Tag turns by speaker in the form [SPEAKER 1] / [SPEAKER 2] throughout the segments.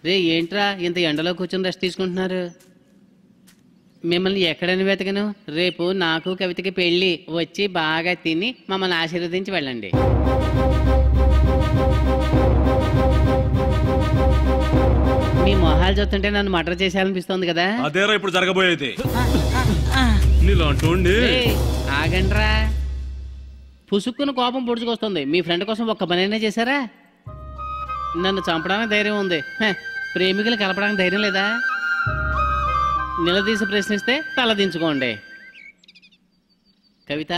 [SPEAKER 1] రే ఏంట్రా ఇంత ఎండలో కూర్చొని రెస్ట్ తీసుకుంటున్నారు? మిమ్మల్ని ఎక్కడని వెతకను? రేపు నాకు కవితకి పెళ్ళి, వచ్చి బాగా తిని మమ్మల్ని ఆశీర్వదించి వెళ్ళండి. మీ మొహాలు చూస్తుంటే నన్ను మర్డర్ చేసేయాలనిపిస్తోంది కదా?
[SPEAKER 2] అదేరా ఇప్పుడు జరగబోయేది.
[SPEAKER 1] ఆగండ్రా. పుసుక్కున కోపం పొడుచుకొస్తుంది. మీ ఫ్రెండ్ కోసం ఒక్క పనైనా చేశారా? నన్ను చంపడానికి ధైర్యం ఉంది, ప్రేమికులు కలపడానికి ధైర్యం లేదా? నిలదీసి ప్రశ్నిస్తే తలదించుకోండి. కవిత,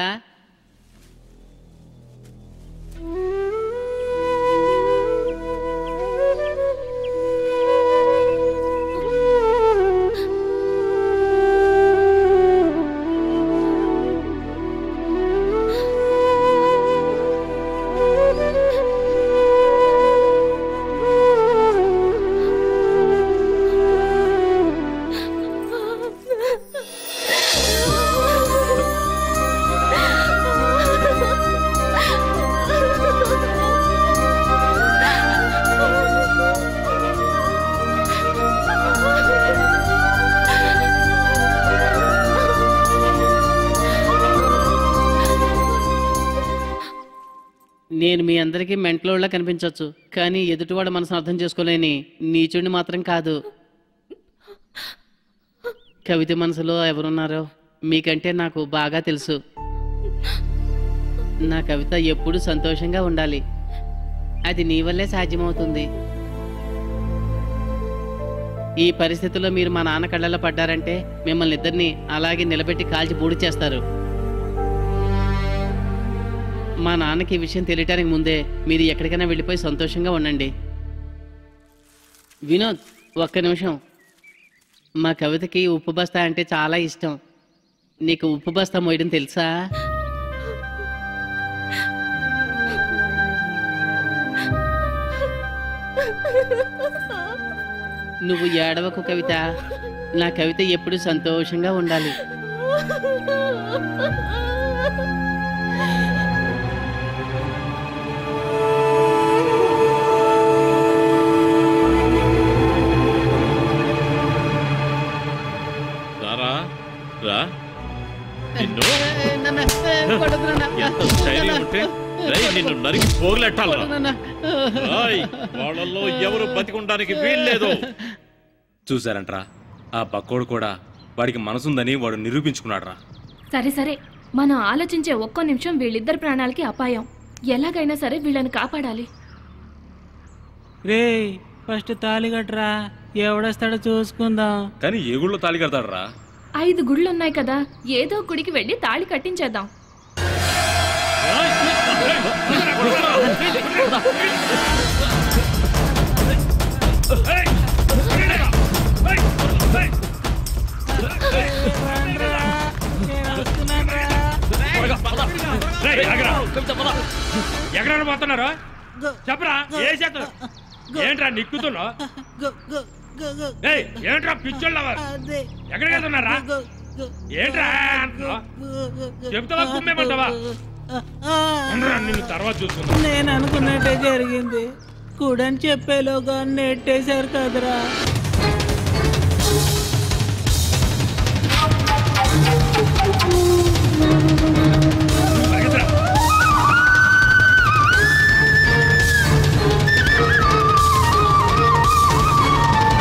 [SPEAKER 1] నేను మీ అందరికీ మెంటలోళ్ళ కనిపించవచ్చు, కానీ ఎదుటివాడు మనసును అర్థం చేసుకోలేని నీచుడిని మాత్రం కాదు. కవిత మనసులో ఎవరున్నారో మీకంటే నాకు బాగా తెలుసు. నా కవిత ఎప్పుడు సంతోషంగా ఉండాలి. అది నీ వల్లే సాధ్యమవుతుంది. ఈ పరిస్థితుల్లో మీరు మా నాన్న కళ్ళల్లో పడ్డారంటే మిమ్మల్ని ఇద్దరిని అలాగే నిలబెట్టి కాల్చి బూడి చేస్తారు. మా నాన్నకి ఈ విషయం తెలియటానికి ముందే మీరు ఎక్కడికైనా వెళ్ళిపోయి సంతోషంగా ఉండండి. వినోద్, ఒక్క నిమిషం. మా కవితకి ఉప్పు బస్తా అంటే చాలా ఇష్టం. నీకు ఉప్పు బస్తా మోయడం తెలుసా? నువ్వు ఏడవకు కవిత. నా కవిత ఎప్పుడు సంతోషంగా ఉండాలి.
[SPEAKER 2] నిన్ను నరికి పోగులెట్టాలన్నా వాళ్ళల్లో ఎవరు బతికుండానికి వీల్లేదు. చూసారంట్రా, ఆ బక్కోడు కూడా వాడికి మనసుందని వాడు నిరూపించుకున్నాడ్రా.
[SPEAKER 3] సరే సరే, మనం ఆలోచించే ఒక్కో నిమిషం వీళ్ళిద్దరి ప్రాణాలకి అపాయం. ఎలాగైనా సరే వీళ్ళని కాపాడాలి.
[SPEAKER 4] రే, ఫస్ట్ తాళి కట్టరా, ఎవడొస్తాడో చూసుకుందాం.
[SPEAKER 2] కానీ ఏ గుళ్ళో తాళి కడతాడరా?
[SPEAKER 3] 5 గుళ్ళున్నాయి కదా, ఏదో గుడికి వెళ్ళి తాళి కట్టించేద్దాం.
[SPEAKER 5] ఎక్కడ పోతున్నారా చెప్పరా? ఏ చేత ఏంట్రా నిక్కుతున్నా? ఏంట్రా పిచ్చోళ్ళ ఎక్కడికి వెళ్తున్నారా? ఏంట్రా చెప్తావా కుమ్మేమంటావా? నిన్ను తర్వాత చూస్తున్నా.
[SPEAKER 4] నేను అనుకున్నట్టే జరిగింది. కూడని చెప్పేలోగా నెట్టేశారు కదరా.